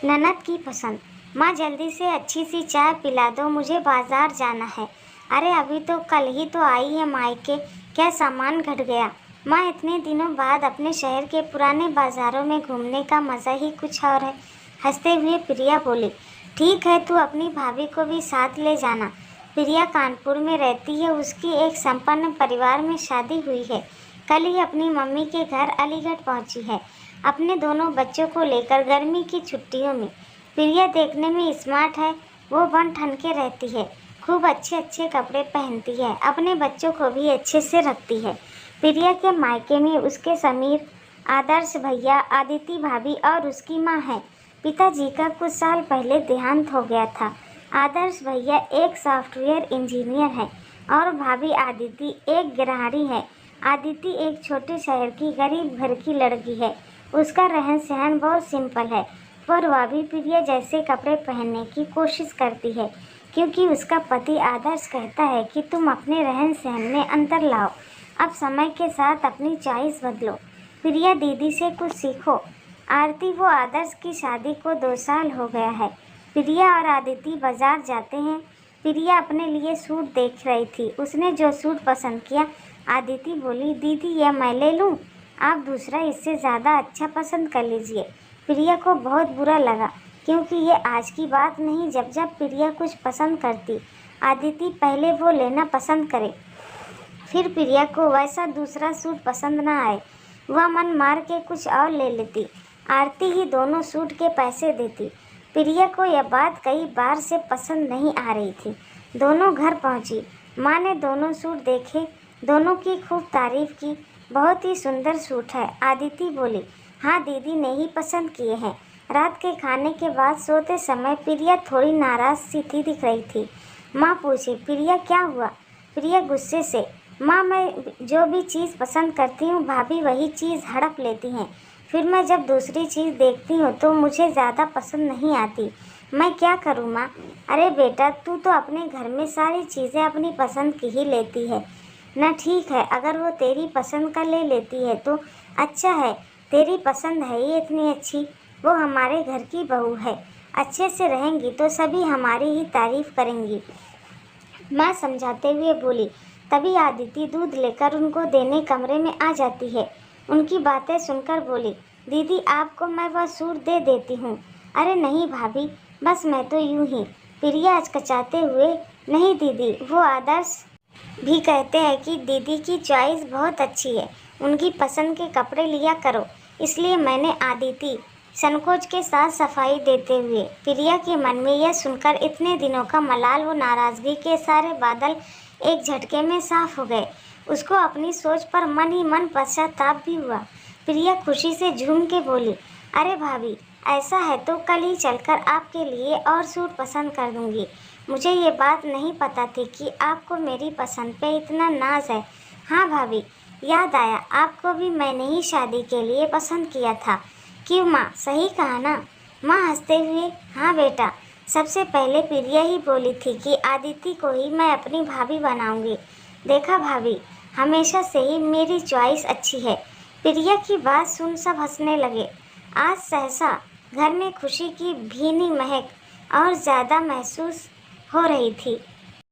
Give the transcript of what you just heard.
ननद की पसंद। माँ जल्दी से अच्छी सी चाय पिला दो, मुझे बाजार जाना है। अरे अभी तो कल ही तो आई है मायके, क्या सामान घट गया। माँ इतने दिनों बाद अपने शहर के पुराने बाजारों में घूमने का मज़ा ही कुछ और है। हंसते हुए प्रिया बोली, ठीक है तू अपनी भाभी को भी साथ ले जाना। प्रिया कानपुर में रहती है, उसकी एक संपन्न परिवार में शादी हुई है। कल ही अपनी मम्मी के घर अलीगढ़ पहुंची है अपने दोनों बच्चों को लेकर गर्मी की छुट्टियों में। प्रिया देखने में स्मार्ट है, वो बन ठन के रहती है, खूब अच्छे अच्छे कपड़े पहनती है, अपने बच्चों को भी अच्छे से रखती है। प्रिया के मायके में उसके समीर, आदर्श भैया, आदिति भाभी और उसकी माँ है। पिताजी का कुछ साल पहले देहांत हो गया था। आदर्श भैया एक सॉफ्टवेयर इंजीनियर है और भाभी आदिति एक गृहिणी है। आदिति एक छोटे शहर की गरीब घर की लड़की है। उसका रहन सहन बहुत सिंपल है, पर वह भी प्रिया जैसे कपड़े पहनने की कोशिश करती है, क्योंकि उसका पति आदर्श कहता है कि तुम अपने रहन सहन में अंतर लाओ, अब समय के साथ अपनी चॉइस बदलो। प्रिया दीदी से कुछ सीखो। आरती, वो आदर्श की शादी को 2 साल हो गया है। प्रिया और आदिति बाजार जाते हैं। प्रिया अपने लिए सूट देख रही थी, उसने जो सूट पसंद किया, आदिति बोली, दीदी यह मैं ले लूँ, आप दूसरा इससे ज़्यादा अच्छा पसंद कर लीजिए। प्रिया को बहुत बुरा लगा, क्योंकि ये आज की बात नहीं, जब जब प्रिया कुछ पसंद करती, आदिति पहले वो लेना पसंद करे, फिर प्रिया को वैसा दूसरा सूट पसंद ना आए, वह मन मार के कुछ और ले लेती। आरती ही दोनों सूट के पैसे देती। प्रिया को यह बात कई बार से पसंद नहीं आ रही थी। दोनों घर पहुंची। माँ ने दोनों सूट देखे, दोनों की खूब तारीफ की। बहुत ही सुंदर सूट है। आदिति बोली, हाँ दीदी ने ही पसंद किए हैं। रात के खाने के बाद सोते समय प्रिया थोड़ी नाराज सी थी दिख रही थी। माँ पूछी, प्रिया क्या हुआ? प्रिया गुस्से से, माँ मैं जो भी चीज़ पसंद करती हूँ भाभी वही चीज़ हड़प लेती हैं, फिर मैं जब दूसरी चीज़ देखती हूँ तो मुझे ज़्यादा पसंद नहीं आती, मैं क्या करूँ माँ? अरे बेटा, तू तो अपने घर में सारी चीज़ें अपनी पसंद की ही लेती है ना। ठीक है, अगर वो तेरी पसंद का ले लेती है तो अच्छा है, तेरी पसंद है ही इतनी अच्छी, वो हमारे घर की बहू है, अच्छे से रहेंगी तो सभी हमारी ही तारीफ़ करेंगी। माँ समझाते हुए बोली। तभी आदिति दूध लेकर उनको देने कमरे में आ जाती है। उनकी बातें सुनकर बोली, दीदी आपको मैं वह सूट दे देती हूँ। अरे नहीं भाभी, बस मैं तो यूँ ही। प्रिया हिचकिचाते हुए, नहीं दीदी, वो आदर्श भी कहते हैं कि दीदी की चॉइस बहुत अच्छी है, उनकी पसंद के कपड़े लिया करो, इसलिए मैंने। आदिति संकोच के साथ सफाई देते हुए। प्रिया के मन में यह सुनकर इतने दिनों का मलाल व नाराज़गी के सारे बादल एक झटके में साफ हो गए। उसको अपनी सोच पर मन ही मन पश्चाताप भी हुआ। प्रिया खुशी से झूम के बोली, अरे भाभी, ऐसा है तो कल ही चलकर आपके लिए और सूट पसंद कर दूंगी। मुझे ये बात नहीं पता थी कि आपको मेरी पसंद पे इतना नाज है। हाँ भाभी, याद आया, आपको भी मैंने ही शादी के लिए पसंद किया था। क्यों माँ, सही कहा ना? माँ हंसते हुए, हाँ बेटा, सबसे पहले प्रिया ही बोली थी कि आदिति को ही मैं अपनी भाभी बनाऊंगी। देखा भाभी, हमेशा से ही मेरी चॉइस अच्छी है। प्रिया की बात सुन सब हंसने लगे। आज सहसा घर में खुशी की भीनी महक और ज़्यादा महसूस हो रही थी।